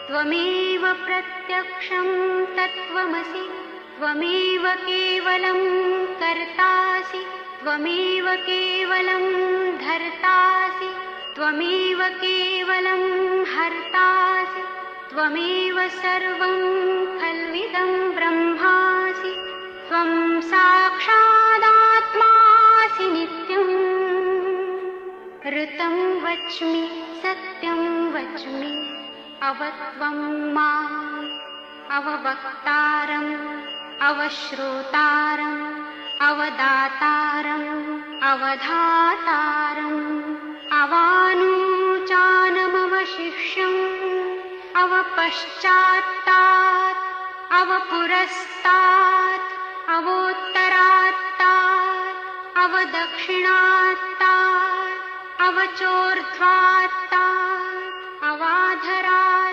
त्वमेव प्रत्यक्षं तत्त्वमसि त्वमेव केवलं कर्तासि त्वमेव केवलं धर्तासि त्वमेव केवलं हर्तासि त्वमेव सर्वं खल्विदं ब्रह्मासि त्वं साक्षादात्मासि नित्यम् ऋतं वच्मि सत्यं वच्मि अवत्वं माम् अववक्तारम् अवश्रोतारम् अवदातारम् अवधातारम् अवानूचानमवशिष्यम् अवपश्चात्तात् अवपुरस्तात् अवोत्तरात्तात् अवदक्षिणात्तात् अवचोर्ध्वात्तात् अवाधरात्